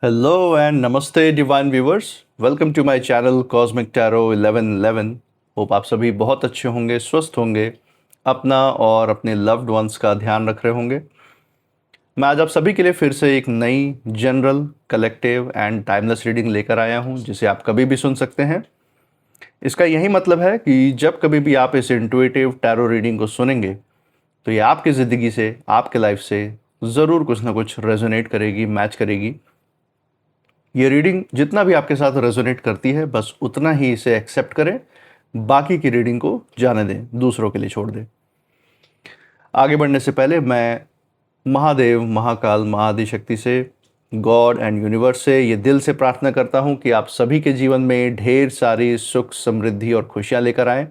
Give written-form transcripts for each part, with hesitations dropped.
Hello and namaste divine viewers. Welcome to my channel Cosmic Tarot 1111. Hope आप सभी बहुत अच्छे होंगे, स्वस्थ होंगे, अपना और अपने लव्ड वंस का ध्यान रख रहे होंगे। मैं आज आप सभी के लिए फिर से एक नई general, collective and timeless reading लेकर आया हूं, जिसे आप कभी भी सुन सकते हैं। इसका यही मतलब है कि जब कभी भी आप इस इंट्यूटिव टैरो रीडिंग को सुनेंगे तो ये आपकी ज़िंदगी से, आपके लाइफ से ज़रूर कुछ ना कुछ रेजोनेट करेगी, मैच करेगी। ये रीडिंग जितना भी आपके साथ रेजोनेट करती है, बस उतना ही इसे एक्सेप्ट करें, बाकी की रीडिंग को जाने दें, दूसरों के लिए छोड़ दें। आगे बढ़ने से पहले मैं महादेव, महाकाल, महाआदिशक्ति से, गॉड एंड यूनिवर्स से ये दिल से प्रार्थना करता हूँ कि आप सभी के जीवन में ढेर सारी सुख, समृद्धि और खुशियाँ लेकर आएँ।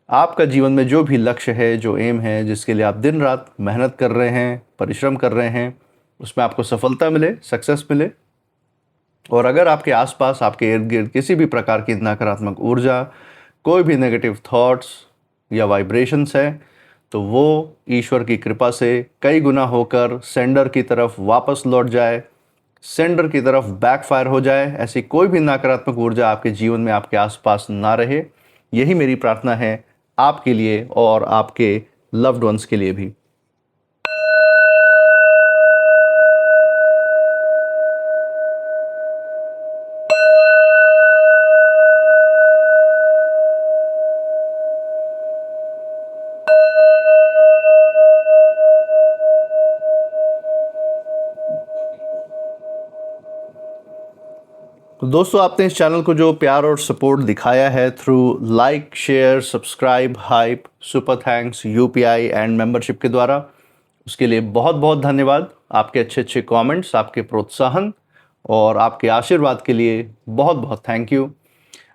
आपका जीवन में जो भी लक्ष्य है, जो एम है, जिसके लिए आप दिन रात मेहनत कर रहे हैं, परिश्रम कर रहे हैं, उसमें आपको सफलता मिले, सक्सेस मिले। और अगर आपके आसपास, आपके इर्द गिर्द किसी भी प्रकार की नकारात्मक ऊर्जा, कोई भी नेगेटिव थॉट्स या वाइब्रेशंस है, तो वो ईश्वर की कृपा से कई गुना होकर सेंडर की तरफ वापस लौट जाए, सेंडर की तरफ बैकफायर हो जाए। ऐसी कोई भी नकारात्मक ऊर्जा आपके जीवन में, आपके आसपास ना रहे। यही मेरी प्रार्थना है आपके लिए और आपके लव्ड वंस के लिए भी। तो दोस्तों, आपने इस चैनल को जो प्यार और सपोर्ट दिखाया है through like, share, subscribe, hype, super thanks, UPI and membership के द्वारा, उसके लिए बहुत बहुत धन्यवाद। आपके अच्छे अच्छे कमेंट्स, आपके प्रोत्साहन और आपके आशीर्वाद के लिए बहुत बहुत थैंक यू।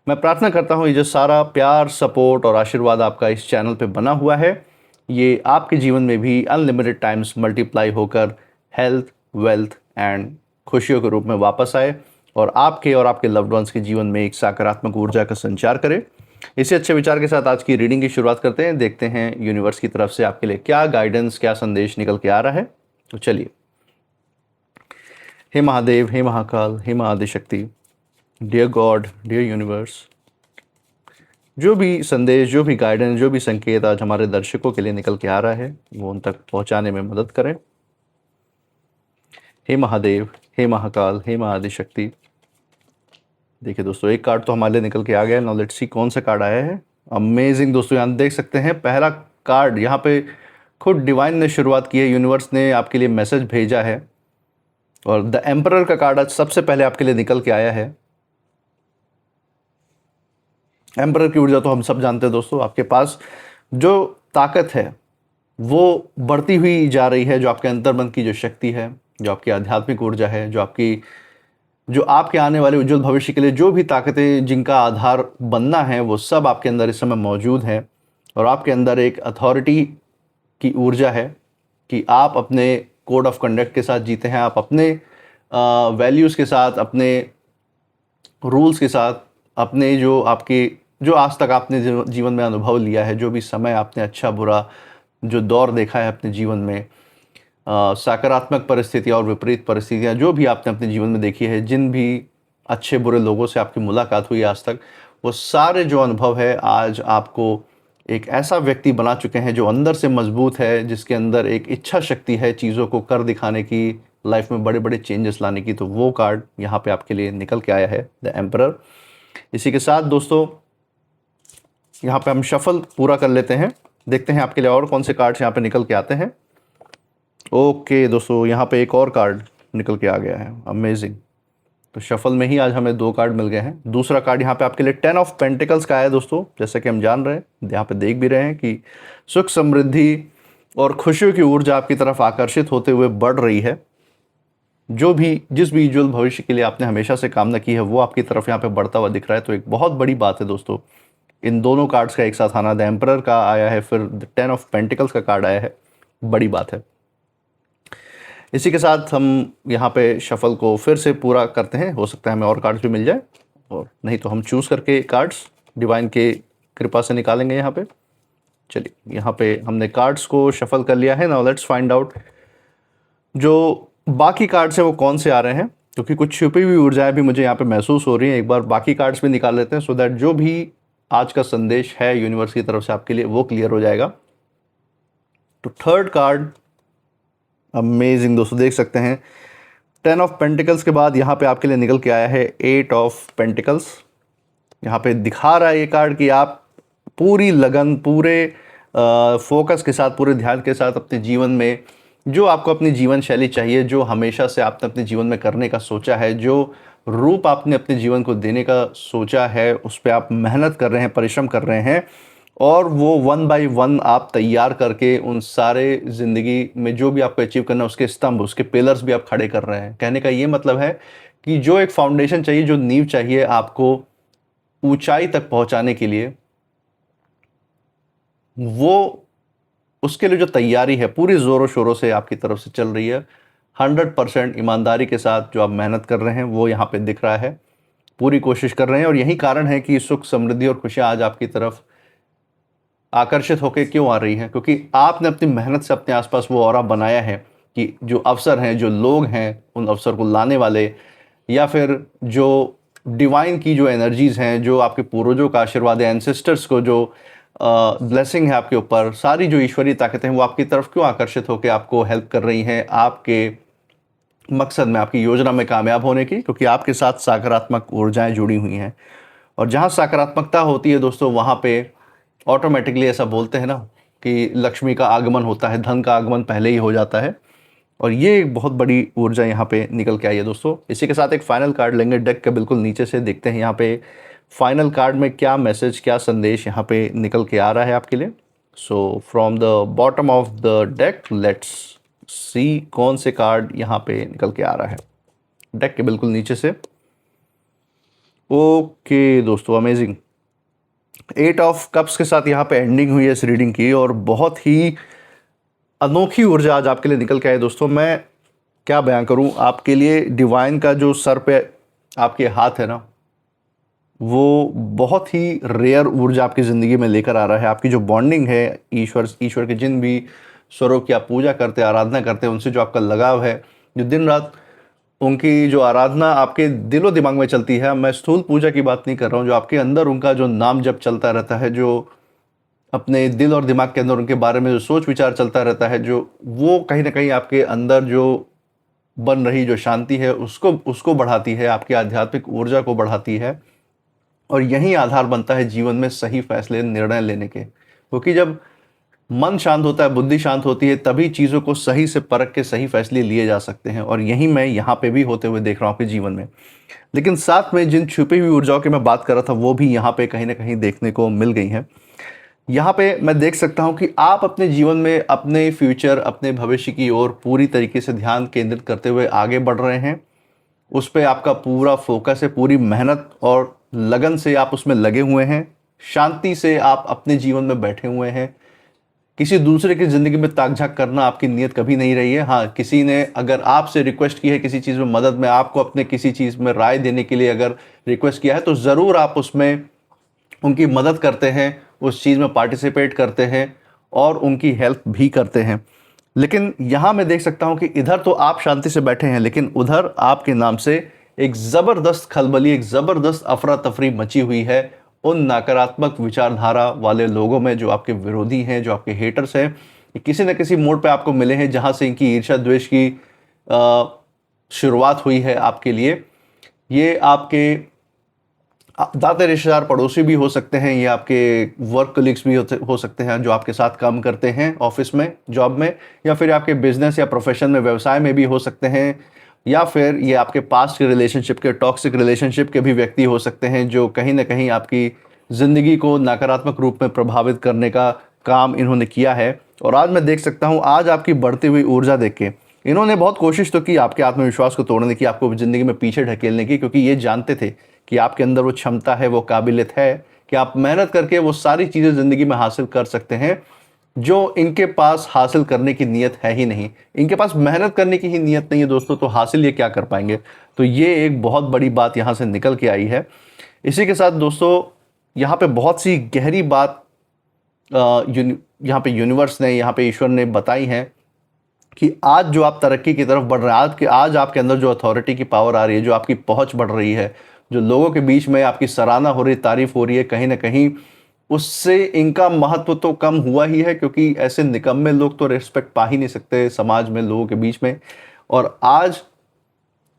मैं प्रार्थना करता हूँ ये जो सारा प्यार, सपोर्ट और आशीर्वाद आपका इस चैनल पे बना हुआ है, ये आपके जीवन में भी अनलिमिटेड टाइम्स मल्टीप्लाई होकर हेल्थ, वेल्थ एंड खुशियों के रूप में वापस आए और आपके लव्ड वंस के जीवन में एक सकारात्मक ऊर्जा का संचार करे। इसी अच्छे विचार के साथ आज की रीडिंग की शुरुआत करते हैं। देखते हैं यूनिवर्स की तरफ से आपके लिए क्या गाइडेंस, क्या संदेश निकल के आ रहा है। तो चलिए। हे महादेव, हे महाकाल, हे महाआदिशक्ति, डियर गॉड, डियर यूनिवर्स, जो भी संदेश, जो भी गाइडेंस, जो भी संकेत आज हमारे दर्शकों के लिए निकल के आ रहा है, वो उन तक पहुंचाने में मदद करें। हे महादेव, हे महाकाल, हे महाआदिशक्ति। देखिए दोस्तों, एक कार्ड तो हमारे लिए निकल के आ गया। नाउ लेट्स सी कौन सा कार्ड आया है। अमेजिंग दोस्तों, यहाँ देख सकते हैं पहला कार्ड, यहाँ पे खुद डिवाइन ने शुरुआत की है, यूनिवर्स ने आपके लिए मैसेज भेजा है और द एम्परर का कार्ड आज सबसे पहले आपके लिए निकल के आया है। एम्परर की ऊर्जा तो हम सब जानते हैं दोस्तों। आपके पास जो ताकत है वो बढ़ती हुई जा रही है, जो आपके अंतर्मन की जो शक्ति है, जो आपकी आध्यात्मिक ऊर्जा है, जो आपके आने वाले उज्जवल भविष्य के लिए जो भी ताकतें जिनका आधार बनना है, वो सब आपके अंदर इस समय मौजूद है। और आपके अंदर एक अथॉरिटी की ऊर्जा है कि आप अपने कोड ऑफ कंडक्ट के साथ जीते हैं, आप अपने वैल्यूज़ के साथ, अपने रूल्स के साथ, अपने जो आज तक आपने जीवन में अनुभव लिया है, जो भी समय आपने अच्छा बुरा जो दौर देखा है अपने जीवन में, सकारात्मक परिस्थितियाँ और विपरीत परिस्थितियाँ जो भी आपने अपने जीवन में देखी है, जिन भी अच्छे बुरे लोगों से आपकी मुलाकात हुई आज तक, वो सारे जो अनुभव है आज आपको एक ऐसा व्यक्ति बना चुके हैं जो अंदर से मजबूत है, जिसके अंदर एक इच्छा शक्ति है चीज़ों को कर दिखाने की, लाइफ में बड़े बड़े चेंजेस लाने की। तो वो कार्ड यहाँ पे आपके लिए निकल के आया है, द एम्परर। इसी के साथ दोस्तों, यहाँ पे हम शफल पूरा कर लेते हैं, देखते हैं आपके लिए और कौन से कार्ड्स यहाँ पे निकल के आते हैं। ओके दोस्तों, यहाँ पे एक और कार्ड निकल के आ गया है, अमेजिंग। तो शफल में ही आज हमें 2 कार्ड मिल गए हैं। दूसरा कार्ड यहाँ पे आपके लिए 10 ऑफ पेंटिकल्स का है दोस्तों। जैसा कि हम जान रहे हैं, यहाँ पे देख भी रहे हैं कि सुख, समृद्धि और खुशियों की ऊर्जा आपकी तरफ आकर्षित होते हुए बढ़ रही है। जिस भी उज्ज्वल भविष्य के लिए आपने हमेशा से कामना की है, वो आपकी तरफ यहाँ पे बढ़ता हुआ दिख रहा है। तो एक बहुत बड़ी बात है दोस्तों, इन दोनों कार्ड्स का एक साथ आना, द एम्परर का आया है, फिर 10 ऑफ पेंटिकल्स का कार्ड आया है, बड़ी बात है। इसी के साथ हम यहाँ पे शफल को फिर से पूरा करते हैं। हो सकता है हमें और कार्ड्स भी मिल जाए, और नहीं तो हम चूज़ करके कार्ड्स डिवाइन के कृपा से निकालेंगे यहाँ पे। चलिए, यहाँ पे हमने कार्ड्स को शफल कर लिया है। नाउ लेट्स फाइंड आउट जो बाकी कार्ड्स हैं वो कौन से आ रहे हैं। क्योंकि कुछ छुपी हुई ऊर्जाएं भी मुझे यहाँ पे महसूस हो रही हैं। एक बार बाकी कार्ड्स भी निकाल लेते हैं, सो दैट जो भी आज का संदेश है यूनिवर्स की तरफ से आपके लिए वो क्लियर हो जाएगा। तो थर्ड कार्ड, अमेजिंग दोस्तों, देख सकते हैं 10 ऑफ पेंटिकल्स के बाद यहाँ पे आपके लिए निकल के आया है 8 ऑफ पेंटिकल्स। यहाँ पे दिखा रहा है ये कार्ड कि आप पूरी लगन, पूरे फोकस के साथ, पूरे ध्यान के साथ अपने जीवन में जो आपको अपनी जीवन शैली चाहिए, जो हमेशा से आपने अपने जीवन में करने का सोचा है, जो रूप आपने अपने जीवन को देने का सोचा है, उस पर आप मेहनत कर रहे हैं, परिश्रम कर रहे हैं, और वो 1 बाय 1 आप तैयार करके उन सारे ज़िंदगी में जो भी आपको अचीव करना है उसके स्तंभ, उसके पिलर्स भी आप खड़े कर रहे हैं। कहने का ये मतलब है कि जो एक फाउंडेशन चाहिए, जो नींव चाहिए आपको ऊंचाई तक पहुंचाने के लिए, वो उसके लिए जो तैयारी है पूरी ज़ोरों शोरों से आपकी तरफ से चल रही है। 100% ईमानदारी के साथ जो आप मेहनत कर रहे हैं वो यहाँ पे दिख रहा है, पूरी कोशिश कर रहे हैं। और यही कारण है कि सुख, समृद्धि और खुशियाँ आज आपकी तरफ आकर्षित होकर क्यों आ रही हैं, क्योंकि आपने अपनी मेहनत से अपने आसपास वो ऑरा बनाया है कि जो अवसर हैं, जो लोग हैं, उन अवसर को लाने वाले, या फिर जो डिवाइन की जो एनर्जीज़ हैं, जो आपके पूर्वजों का आशीर्वाद है, एंसेस्टर्स को जो ब्लेसिंग है आपके ऊपर, सारी जो ईश्वरीय ताकतें हैं वो आपकी तरफ क्यों आकर्षित होकर आपको हेल्प कर रही हैं आपके मकसद में, आपकी योजना में कामयाब होने की, क्योंकि आपके साथ सकारात्मक ऊर्जाएं जुड़ी हुई हैं। और जहाँ सकारात्मकता होती है दोस्तों, वहाँ पे ऑटोमेटिकली ऐसा बोलते हैं ना कि लक्ष्मी का आगमन होता है, धन का आगमन पहले ही हो जाता है। और ये एक बहुत बड़ी ऊर्जा यहाँ पे निकल के आई है दोस्तों। इसी के साथ एक फाइनल कार्ड लेंगे डेक के बिल्कुल नीचे से, देखते हैं यहाँ पे फाइनल कार्ड में क्या मैसेज, क्या संदेश यहाँ पे निकल के आ रहा है आपके लिए। So from the bottom of the deck let's see कौन से कार्ड यहाँ पे निकल के आ रहा है डेक के बिल्कुल नीचे से। ओके दोस्तों, अमेजिंग। 8 ऑफ कप्स के साथ यहाँ पे एंडिंग हुई है इस रीडिंग की, और बहुत ही अनोखी ऊर्जा आज आपके लिए निकल के आए दोस्तों। मैं क्या बयां करूं आपके लिए। डिवाइन का जो सर पे आपके हाथ है ना, वो बहुत ही रेयर ऊर्जा आपकी ज़िंदगी में लेकर आ रहा है। आपकी जो बॉन्डिंग है ईश्वर के जिन भी स्वरूप की आप पूजा करते हैं, आराधना करते हैं, उनसे जो आपका लगाव है, जो दिन रात उनकी जो आराधना आपके दिलो दिमाग में चलती है, मैं स्थूल पूजा की बात नहीं कर रहा हूँ, जो आपके अंदर उनका जो नाम जब चलता रहता है, जो अपने दिल और दिमाग के अंदर उनके बारे में जो सोच विचार चलता रहता है, जो वो कहीं ना कहीं आपके अंदर जो बन रही जो शांति है उसको बढ़ाती है, आपकी आध्यात्मिक ऊर्जा को बढ़ाती है। और यही आधार बनता है जीवन में सही फैसले, निर्णय लेने के, क्योंकि जब मन शांत होता है, बुद्धि शांत होती है, तभी चीज़ों को सही से परख के सही फैसले लिए जा सकते हैं। और यही मैं यहाँ पे भी होते हुए देख रहा हूँ आपके जीवन में। लेकिन साथ में जिन छुपी हुई ऊर्जाओं की मैं बात कर रहा था, वो भी यहाँ पे कहीं ना कहीं देखने को मिल गई हैं। यहाँ पे मैं देख सकता हूँ कि आप अपने जीवन में अपने फ्यूचर, अपने भविष्य की ओर पूरी तरीके से ध्यान केंद्रित करते हुए आगे बढ़ रहे हैं। उस पर आपका पूरा फोकस है, पूरी मेहनत और लगन से आप उसमें लगे हुए हैं। शांति से आप अपने जीवन में बैठे हुए हैं। किसी दूसरे की ज़िंदगी में ताक झाक करना आपकी नीयत कभी नहीं रही है। हाँ, किसी ने अगर आपसे रिक्वेस्ट की है किसी चीज़ में मदद में, आपको अपने किसी चीज़ में राय देने के लिए अगर रिक्वेस्ट किया है, तो ज़रूर आप उसमें उनकी मदद करते हैं, उस चीज़ में पार्टिसिपेट करते हैं और उनकी हेल्प भी करते हैं। लेकिन यहाँ मैं देख सकता हूँ कि इधर तो आप शांति से बैठे हैं, लेकिन उधर आपके नाम से एक ज़बरदस्त खलबली, एक ज़बरदस्त अफरा तफरी मची हुई है उन नकारात्मक विचारधारा वाले लोगों में, जो आपके विरोधी हैं, जो आपके हेटर्स हैं। किसी न किसी मोड़ पे आपको मिले हैं जहाँ से इनकी ईर्ष्या द्वेष की शुरुआत हुई है आपके लिए। ये आपके दाते रिश्तेदार, पड़ोसी भी हो सकते हैं, ये आपके वर्क कलीग्स भी हो सकते हैं जो आपके साथ काम करते हैं ऑफिस में, जॉब में, या फिर आपके बिजनेस या प्रोफेशन में, व्यवसाय में भी हो सकते हैं, या फिर ये आपके पास्ट के रिलेशनशिप के, टॉक्सिक रिलेशनशिप के भी व्यक्ति हो सकते हैं, जो कहीं ना कहीं आपकी ज़िंदगी को नकारात्मक रूप में प्रभावित करने का काम इन्होंने किया है। और आज मैं देख सकता हूँ, आज आपकी बढ़ती हुई ऊर्जा देख के इन्होंने बहुत कोशिश तो की आपके आत्मविश्वास को तोड़ने की, आपको ज़िंदगी में पीछे ढकेलने की, क्योंकि ये जानते थे कि आपके अंदर वो क्षमता है, वो काबिलियत है कि आप मेहनत करके वो सारी चीज़ें ज़िंदगी में हासिल कर सकते हैं जो इनके पास हासिल करने की नीयत है ही नहीं। इनके पास मेहनत करने की ही नीयत नहीं है दोस्तों, तो हासिल ये क्या कर पाएंगे। तो ये एक बहुत बड़ी बात यहाँ से निकल के आई है। इसी के साथ दोस्तों यहाँ पे बहुत सी गहरी बात यहाँ पे यूनिवर्स ने, यहाँ पे ईश्वर ने बताई है कि आज जो आप तरक्की की तरफ बढ़ रहे हैं, आज आपके अंदर जो अथॉरिटी की पावर आ रही है, जो आपकी पहुंच बढ़ रही है, जो लोगों के बीच में आपकी सराहना हो रही, तारीफ हो रही है, कहीं ना कहीं उससे इनका महत्व तो कम हुआ ही है, क्योंकि ऐसे निकम्मे लोग तो रिस्पेक्ट पा ही नहीं सकते समाज में, लोगों के बीच में। और आज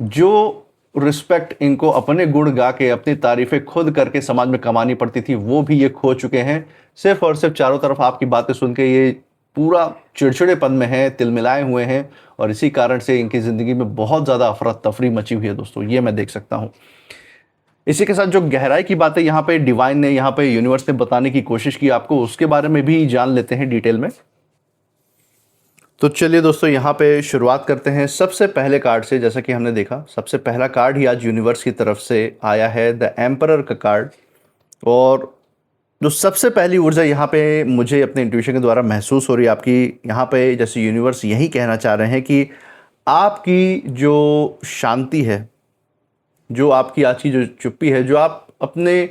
जो रिस्पेक्ट इनको अपने गुण गा के, अपनी तारीफें खुद करके समाज में कमानी पड़ती थी, वो भी ये खो चुके हैं। सिर्फ और सिर्फ चारों तरफ आपकी बातें सुन के ये पूरा चिड़चिड़ेपन में है, तिलमिलाए हुए हैं, और इसी कारण से इनकी ज़िंदगी में बहुत ज़्यादा अफरा तफरी मची हुई है दोस्तों, ये मैं देख सकता हूँ। इसी के साथ जो गहराई की बातें यहाँ पे डिवाइन ने, यहाँ पे यूनिवर्स ने बताने की कोशिश की आपको, उसके बारे में भी जान लेते हैं डिटेल में। तो चलिए दोस्तों, यहाँ पे शुरुआत करते हैं सबसे पहले कार्ड से। जैसा कि हमने देखा, सबसे पहला कार्ड ही आज यूनिवर्स की तरफ से आया है, द एम्परर का कार्ड। और जो सबसे पहली ऊर्जा यहाँ पे मुझे अपने इंट्यूशन के द्वारा महसूस हो रही है आपकी, यहाँ पे जैसे यूनिवर्स यही कहना चाह रहे हैं कि आपकी जो शांति है, जो आपकी आज की जो चुप्पी है, जो आप अपने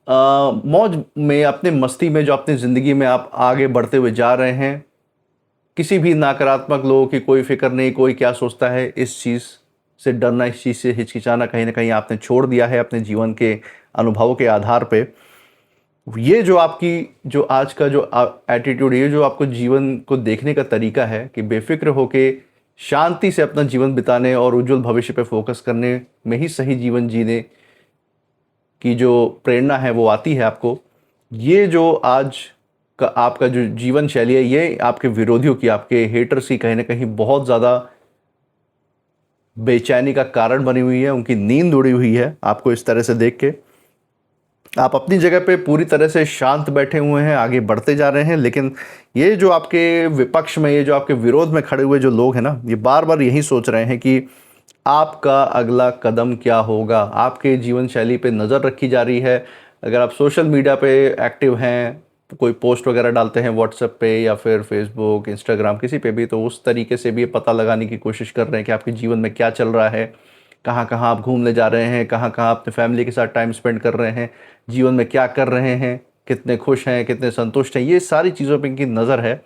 मौज में, अपने मस्ती में, जो अपनी ज़िंदगी में आप आगे बढ़ते हुए जा रहे हैं, किसी भी नकारात्मक लोगों की कोई फिक्र नहीं, कोई क्या सोचता है, इस चीज़ से डरना, इस चीज़ से हिचकिचाना कहीं ना कहीं आपने छोड़ दिया है अपने जीवन के अनुभवों के आधार पे। ये जो आपकी जो आज का जो एटीट्यूड, ये जो आपको जीवन को देखने का तरीका है कि बेफिक्र होके शांति से अपना जीवन बिताने और उज्जवल भविष्य पे फोकस करने में ही सही जीवन जीने की जो प्रेरणा है वो आती है आपको, ये जो आज का आपका जो जीवन शैली है, ये आपके विरोधियों की, आपके हेटर्स की कहीं ना कहीं बहुत ज़्यादा बेचैनी का कारण बनी हुई है, उनकी नींद उड़ी हुई है आपको इस तरह से देख के। आप अपनी जगह पे पूरी तरह से शांत बैठे हुए हैं, आगे बढ़ते जा रहे हैं, लेकिन ये जो आपके विपक्ष में, ये जो आपके विरोध में खड़े हुए जो लोग हैं ना, ये बार बार यही सोच रहे हैं कि आपका अगला कदम क्या होगा। आपके जीवन शैली पे नज़र रखी जा रही है। अगर आप सोशल मीडिया पे एक्टिव हैं, कोई पोस्ट वगैरह डालते हैं व्हाट्सएप पे या फिर फेसबुक, इंस्टाग्राम, किसी पे भी, तो उस तरीके से भी ये पता लगाने की कोशिश कर रहे हैं कि आपके जीवन में क्या चल रहा है, कहाँ कहाँ आप घूमने जा रहे हैं, कहाँ कहाँ अपने फैमिली के साथ टाइम स्पेंड कर रहे हैं, जीवन में क्या कर रहे हैं, कितने खुश हैं, कितने संतुष्ट हैं, ये सारी चीज़ों पर इनकी नज़र है।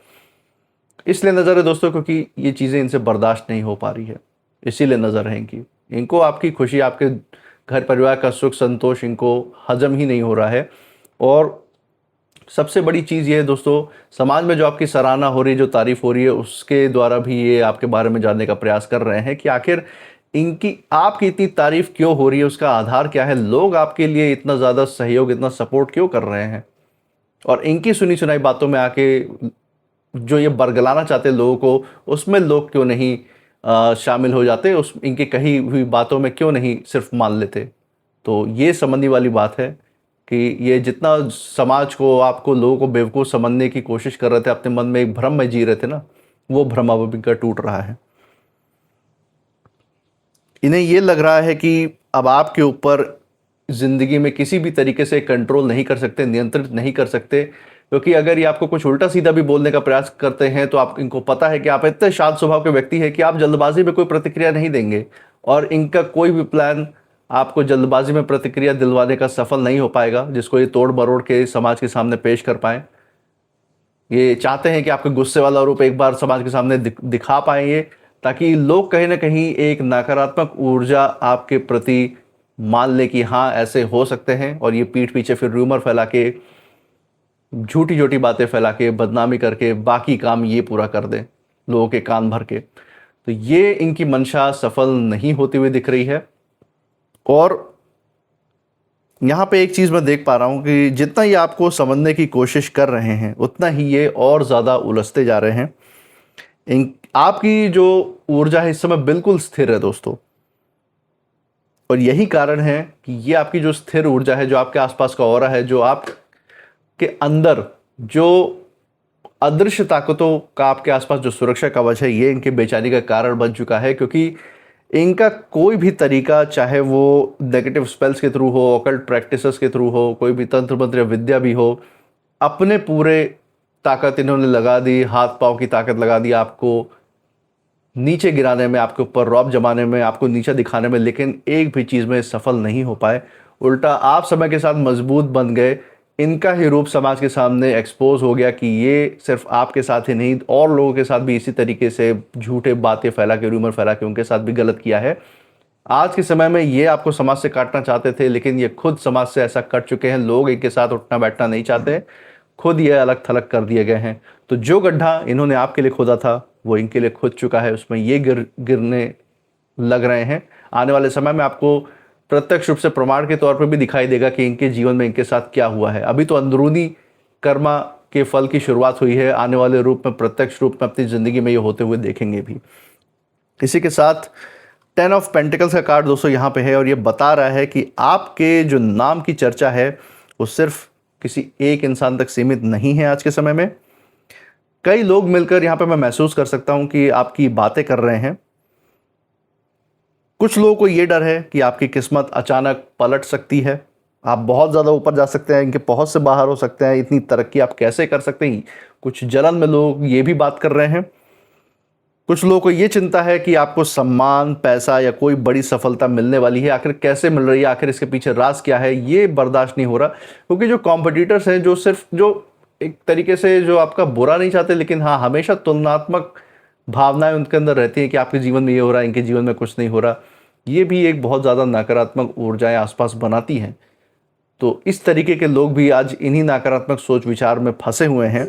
इसलिए नज़र है दोस्तों क्योंकि ये चीज़ें इनसे बर्दाश्त नहीं हो पा रही है, इसीलिए नज़र है इनकी। इनको आपकी खुशी, आपके घर परिवार का सुख संतोष इनको हजम ही नहीं हो रहा है। और सबसे बड़ी चीज़ ये है दोस्तों, समाज में जो आपकी सराहना हो रही है, जो तारीफ़ हो रही है, उसके द्वारा भी ये आपके बारे में जानने का प्रयास कर रहे हैं कि आखिर इनकी, आपकी इतनी तारीफ़ क्यों हो रही है, उसका आधार क्या है, लोग आपके लिए इतना ज़्यादा सहयोग, इतना सपोर्ट क्यों कर रहे हैं। और इनकी सुनी सुनाई बातों में आके जो ये बरगलाना चाहते लोगों को, उसमें लोग क्यों नहीं शामिल हो जाते, उस इनकी कही हुई बातों में क्यों नहीं सिर्फ मान लेते। तो ये समझने वाली बात है कि ये जितना समाज को, आपको, लोगों को बेवकूफ़ समझने की कोशिश कर रहे थे, अपने मन में एक भ्रम में जी रहे थे ना, वो भ्रम अब इनका टूट रहा है। इन्हें ये लग रहा है कि अब आपके ऊपर ज़िंदगी में किसी भी तरीके से कंट्रोल नहीं कर सकते, नियंत्रित नहीं कर सकते, क्योंकि अगर ये आपको कुछ उल्टा सीधा भी बोलने का प्रयास करते हैं तो आप, इनको पता है कि आप इतने शांत स्वभाव के व्यक्ति हैं कि आप जल्दबाजी में कोई प्रतिक्रिया नहीं देंगे, और इनका कोई भी प्लान आपको जल्दबाजी में प्रतिक्रिया दिलवाने का सफल नहीं हो पाएगा, जिसको ये तोड़ मरोड़ के समाज के सामने पेश कर पाएँ। ये चाहते हैं कि आपके गुस्से वाला रूप एक बार समाज के सामने दिखा पाएंगे, ताकि लोग कहीं ना कहीं एक नकारात्मक ऊर्जा आपके प्रति मान लें कि हाँ ऐसे हो सकते हैं, और ये पीठ पीछे फिर रूमर फैला के, झूठी झूठी बातें फैला के, बदनामी करके बाकी काम ये पूरा कर दें लोगों के कान भर के। तो ये इनकी मंशा सफल नहीं होती हुई दिख रही है। और यहाँ पे एक चीज़ मैं देख पा रहा हूँ कि जितना ये आपको समझने की कोशिश कर रहे हैं, उतना ही ये और ज़्यादा उलझते जा रहे हैं। आपकी जो ऊर्जा है इस समय बिल्कुल स्थिर है दोस्तों, और यही कारण है कि ये आपकी जो स्थिर ऊर्जा है, जो आपके आसपास का ऑरा है, जो आपके अंदर जो अदृश्य ताकतों का आपके आसपास जो सुरक्षा कवच है, ये इनके बेचैनी का कारण बन चुका है। क्योंकि इनका कोई भी तरीका, चाहे वो नेगेटिव स्पेल्स के थ्रू हो, ऑकल्ट प्रैक्टिसेस के थ्रू हो, कोई भी तंत्र मंत्र विद्या भी हो, अपने पूरे ताकत इन्होंने लगा दी, हाथ पांव की ताकत लगा दी आपको नीचे गिराने में, आपके ऊपर रौब जमाने में, आपको नीचा दिखाने में, लेकिन एक भी चीज़ में सफल नहीं हो पाए। उल्टा आप समय के साथ मजबूत बन गए, इनका ही रूप समाज के सामने एक्सपोज हो गया कि ये सिर्फ आपके साथ ही नहीं और लोगों के साथ भी इसी तरीके से झूठे बातें फैला के, रूमर फैला के उनके साथ भी गलत किया है। आज के समय में ये आपको समाज से काटना चाहते थे, लेकिन ये खुद समाज से ऐसा कट चुके हैं। लोग इनके साथ उठना बैठना नहीं चाहते, खुद ये अलग थलग कर दिए गए हैं। तो जो गड्ढा इन्होंने आपके लिए खोदा था वो इनके लिए खुद चुका है, उसमें ये गिरने लग रहे हैं। आने वाले समय में आपको प्रत्यक्ष रूप से प्रमाण के तौर पर भी दिखाई देगा कि इनके जीवन में इनके साथ क्या हुआ है। अभी तो अंदरूनी कर्मा के फल की शुरुआत हुई है, आने वाले रूप में प्रत्यक्ष रूप में अपनी ज़िंदगी में ये होते हुए देखेंगे भी। इसी के साथ 10 ऑफ पेंटिकल्स का कार्ड दोस्तों यहाँ पे है और ये बता रहा है कि आपके जो नाम की चर्चा है वो सिर्फ किसी एक इंसान तक सीमित नहीं है। आज के समय में कई लोग मिलकर यहाँ पे मैं महसूस कर सकता हूँ कि आपकी बातें कर रहे हैं। कुछ लोगों को ये डर है कि आपकी किस्मत अचानक पलट सकती है, आप बहुत ज़्यादा ऊपर जा सकते हैं, इनके पहुंच से बाहर हो सकते हैं, इतनी तरक्की आप कैसे कर सकते हैं। कुछ जलन में लोग ये भी बात कर रहे हैं। कुछ लोगों को ये चिंता है कि आपको सम्मान, पैसा या कोई बड़ी सफलता मिलने वाली है, आखिर कैसे मिल रही है, आखिर इसके पीछे राज क्या है, ये बर्दाश्त नहीं हो रहा। क्योंकि जो कॉम्पिटिटर्स हैं, जो सिर्फ जो एक तरीके से जो आपका बुरा नहीं चाहते, लेकिन हाँ हमेशा तुलनात्मक भावनाएं उनके अंदर रहती हैं कि आपके जीवन में ये हो रहा है, इनके जीवन में कुछ नहीं हो रहा, ये भी एक बहुत ज़्यादा नकारात्मक ऊर्जाएं आसपास बनाती हैं। तो इस तरीके के लोग भी आज इन्हीं नकारात्मक सोच विचार में फंसे हुए हैं।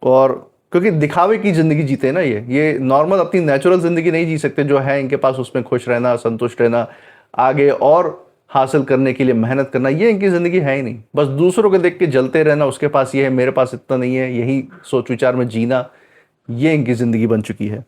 और क्योंकि दिखावे की ज़िंदगी जीते ना, ये नॉर्मल अपनी नेचुरल ज़िंदगी नहीं जी सकते जो है इनके पास, उसमें खुश रहना, संतुष्ट रहना, आगे और हासिल करने के लिए मेहनत करना, ये इनकी ज़िंदगी है ही नहीं। बस दूसरों को देख के जलते रहना, उसके पास ये है मेरे पास इतना नहीं है, यही सोच विचार में जीना, ये इनकी ज़िंदगी बन चुकी है।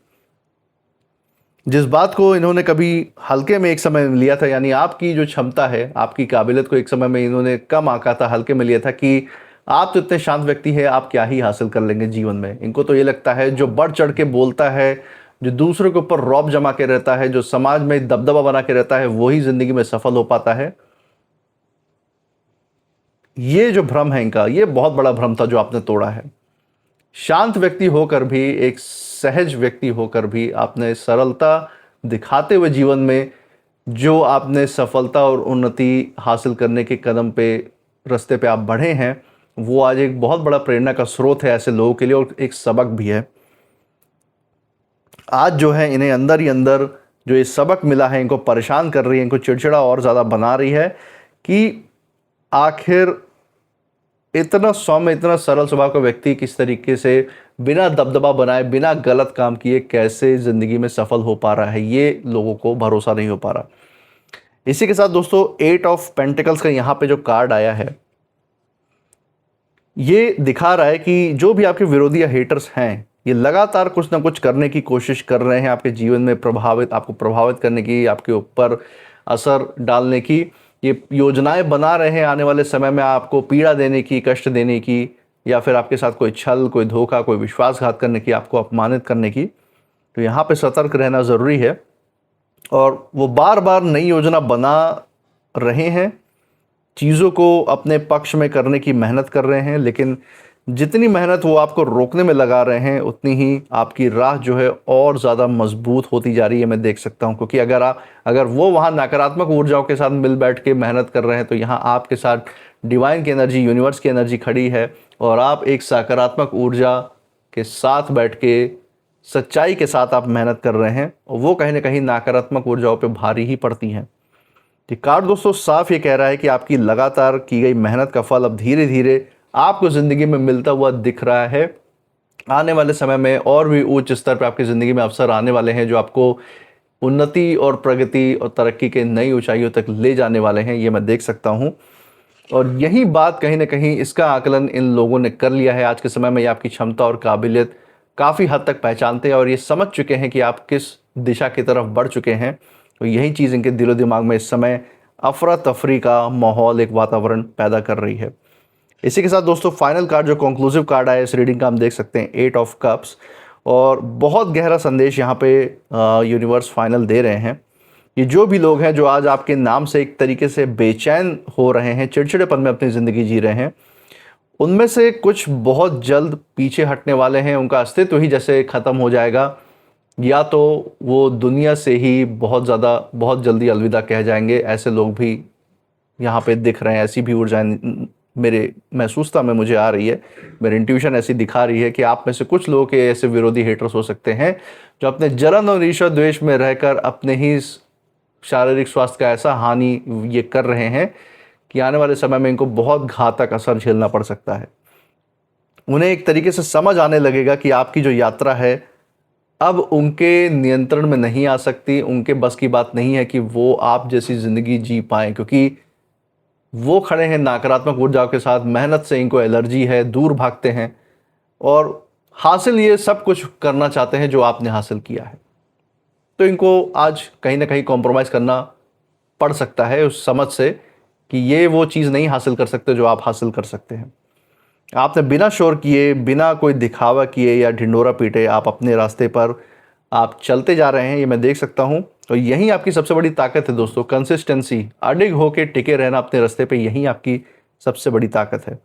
जिस बात को इन्होंने कभी हल्के में एक समय में लिया था, यानी आपकी जो क्षमता है, आपकी काबिलियत को एक समय में इन्होंने कम आंका था, हल्के में लिया था कि आप तो इतने शांत व्यक्ति हैं, आप क्या ही हासिल कर लेंगे जीवन में। इनको तो ये लगता है जो बढ़ चढ़ के बोलता है, जो दूसरों के ऊपर रौब जमा के रहता है, जो समाज में दबदबा बना के रहता है, वही जिंदगी में सफल हो पाता है। ये जो भ्रम है इनका, ये बहुत बड़ा भ्रम था जो आपने तोड़ा है। शांत व्यक्ति होकर भी, एक सहज व्यक्ति होकर भी आपने सरलता दिखाते हुए जीवन में जो आपने सफलता और उन्नति हासिल करने के कदम पे, रास्ते पे आप बढ़े हैं, वो आज एक बहुत बड़ा प्रेरणा का स्रोत है ऐसे लोगों के लिए, और एक सबक भी है। आज जो है इन्हें अंदर ही अंदर जो ये सबक मिला है, इनको परेशान कर रही है, इनको चिड़चिड़ा और ज़्यादा बना रही है कि आखिर इतना सौम्य, इतना सरल स्वभाव का व्यक्ति किस तरीके से बिना दबदबा बनाए, बिना गलत काम किए कैसे ज़िंदगी में सफल हो पा रहा है, ये लोगों को भरोसा नहीं हो पा रहा। इसी के साथ दोस्तों 8 ऑफ पेंटिकल्स का यहाँ पे जो कार्ड आया है, ये दिखा रहा है कि जो भी आपके विरोधी या हेटर्स हैं, ये लगातार कुछ ना कुछ करने की कोशिश कर रहे हैं आपके जीवन में, आपको प्रभावित करने की, आपके ऊपर असर डालने की ये योजनाएं बना रहे हैं, आने वाले समय में आपको पीड़ा देने की, कष्ट देने की, या फिर आपके साथ कोई छल, कोई धोखा, कोई विश्वासघात करने की, आपको अपमानित करने की। तो यहाँ पे सतर्क रहना ज़रूरी है। और वो बार बार नई योजना बना रहे हैं, चीज़ों को अपने पक्ष में करने की मेहनत कर रहे हैं, लेकिन जितनी मेहनत वो आपको रोकने में लगा रहे हैं, उतनी ही आपकी राह जो है और ज़्यादा मजबूत होती जा रही है, मैं देख सकता हूँ। क्योंकि अगर वो वहाँ नकारात्मक ऊर्जाओं के साथ मिल बैठ के मेहनत कर रहे हैं, तो यहाँ आपके साथ डिवाइन की एनर्जी, यूनिवर्स की एनर्जी खड़ी है, और आप एक सकारात्मक ऊर्जा के साथ बैठ के, सच्चाई के साथ आप मेहनत कर रहे हैं, और वो कहीं ना कहीं नकारात्मक ऊर्जाओं पर भारी ही पड़ती हैं। ये कार्ड दोस्तों साफ ये कह रहा है कि आपकी लगातार की गई मेहनत का फल अब धीरे धीरे आपको ज़िंदगी में मिलता हुआ दिख रहा है। आने वाले समय में और भी उच्च स्तर पर आपकी ज़िंदगी में अवसर आने वाले हैं, जो आपको उन्नति और प्रगति और तरक्की के नई ऊंचाइयों तक ले जाने वाले हैं, ये मैं देख सकता हूँ। और यही बात कहीं ना कहीं, इसका आकलन इन लोगों ने कर लिया है। आज के समय में ये आपकी क्षमता और काबिलियत काफ़ी हद तक पहचानते हैं, और ये समझ चुके हैं कि आप किस दिशा की तरफ बढ़ चुके हैं। तो यही चीज़ इनके दिलो दिमाग में इस समय अफरा तफरी का माहौल, एक वातावरण पैदा कर रही है। इसी के साथ दोस्तों फाइनल कार्ड, जो कंक्लूसिव कार्ड आया इस रीडिंग का, हम देख सकते हैं 8 ऑफ कप्स। और बहुत गहरा संदेश यहाँ पे यूनिवर्स फाइनल दे रहे हैं। ये जो भी लोग हैं जो आज आपके नाम से एक तरीके से बेचैन हो रहे हैं, चिड़चिड़ेपन में अपनी ज़िंदगी जी रहे हैं, उनमें से कुछ बहुत जल्द पीछे हटने वाले हैं। उनका अस्तित्व ही जैसे ख़त्म हो जाएगा, या तो वो दुनिया से ही बहुत जल्दी अलविदा कह जाएंगे। ऐसे लोग भी यहाँ पे दिख रहे हैं, ऐसी भी ऊर्जाएं मेरे महसूसता में मुझे आ रही है, मेरी इंट्यूशन ऐसी दिखा रही है कि आप में से कुछ लोगों के ऐसे विरोधी हेटर्स हो सकते हैं जो अपने जलन और ईर्ष्या द्वेष में रहकर अपने ही शारीरिक स्वास्थ्य का ऐसा हानि ये कर रहे हैं कि आने वाले समय में इनको बहुत घातक असर झेलना पड़ सकता है। उन्हें एक तरीके से समझ आने लगेगा कि आपकी जो यात्रा है अब उनके नियंत्रण में नहीं आ सकती, उनके बस की बात नहीं है कि वो आप जैसी ज़िंदगी जी पाएँ, क्योंकि वो खड़े हैं नकारात्मक ऊर्जाओं के साथ, मेहनत से इनको एलर्जी है, दूर भागते हैं और हासिल ये सब कुछ करना चाहते हैं जो आपने हासिल किया है। तो इनको आज कहीं ना कहीं कॉम्प्रोमाइज़ करना पड़ सकता है उस समझ से कि ये वो चीज़ नहीं हासिल कर सकते जो आप हासिल कर सकते हैं। आपने बिना शोर किए, बिना कोई दिखावा किए या ढिंढोरा पीटे आप अपने रास्ते पर आप चलते जा रहे हैं, ये मैं देख सकता हूँ। तो यही आपकी सबसे बड़ी ताकत है दोस्तों, कंसिस्टेंसी, अडिग होके टिके रहना अपने रास्ते पे, यही आपकी सबसे बड़ी ताकत है।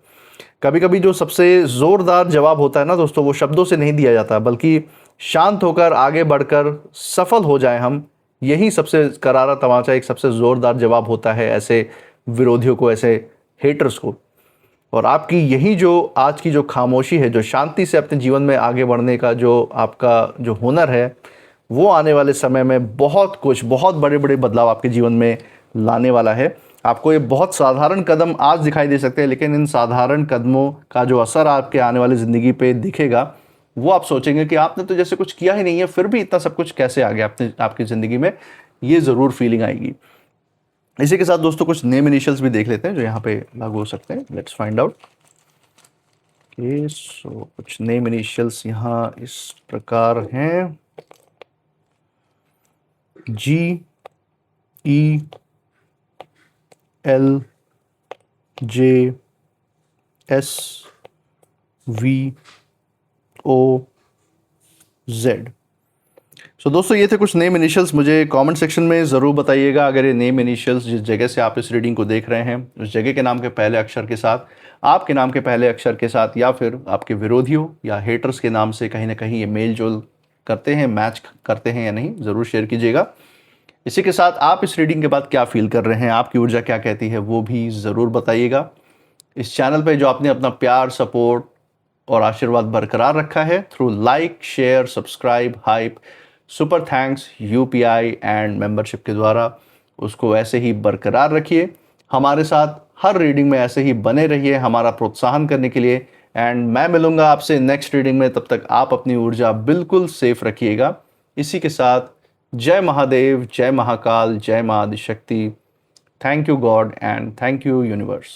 कभी कभी जो सबसे ज़ोरदार जवाब होता है ना दोस्तों, वो शब्दों से नहीं दिया जाता, बल्कि शांत होकर आगे बढ़कर सफल हो जाए हम, यही सबसे करारा तमाचा, एक सबसे ज़ोरदार जवाब होता है ऐसे विरोधियों को, ऐसे हेटर्स को। और आपकी यही जो आज की जो खामोशी है, जो शांति से अपने जीवन में आगे बढ़ने का जो आपका जो हुनर है, वो आने वाले समय में बहुत कुछ, बहुत बड़े बड़े बदलाव आपके जीवन में लाने वाला है। आपको ये बहुत साधारण कदम आज दिखाई दे सकते हैं, लेकिन इन साधारण कदमों का जो असर आपके आने वाली ज़िंदगी पे दिखेगा, वो आप सोचेंगे कि आपने तो जैसे कुछ किया ही नहीं है, फिर भी इतना सब कुछ कैसे आ गया आपने आपकी ज़िंदगी में, ये ज़रूर फीलिंग आएगी। इसी के साथ दोस्तों कुछ नेम इनिशियल्स भी देख लेते हैं जो यहाँ पे लागू हो सकते हैं। Let's find out. सो कुछ नेम इनिशियल्स यहाँ इस प्रकार हैं, G E L J S V O Z। सो दोस्तों ये थे कुछ नेम इनिशियल्स। मुझे कमेंट सेक्शन में ज़रूर बताइएगा अगर ये नेम इनिशियल्स जिस जगह से आप इस रीडिंग को देख रहे हैं, उस जगह के नाम के पहले अक्षर के साथ, आपके नाम के पहले अक्षर के साथ, या फिर आपके विरोधियों या हेटर्स के नाम से कहीं ना कहीं ये मेल जोल करते हैं, मैच करते हैं या नहीं, ज़रूर शेयर कीजिएगा। इसी के साथ आप इस रीडिंग के बाद क्या फील कर रहे हैं, आपकी ऊर्जा क्या कहती है, वो भी ज़रूर बताइएगा। इस चैनल पे जो आपने अपना प्यार, सपोर्ट और आशीर्वाद बरकरार रखा है through like, share, subscribe, hype, super thanks, UPI and membership के द्वारा, उसको ऐसे ही बरकरार रखिए। हमारे साथ हर रीडिंग में ऐसे ही बने रहिए हमारा प्रोत्साहन करने के लिए। एंड मैं मिलूंगा आपसे नेक्स्ट रीडिंग में, तब तक आप अपनी ऊर्जा बिल्कुल सेफ रखिएगा। इसी के साथ जय महादेव, जय महाकाल, जय मां Adishakti. Thank you God and thank you universe.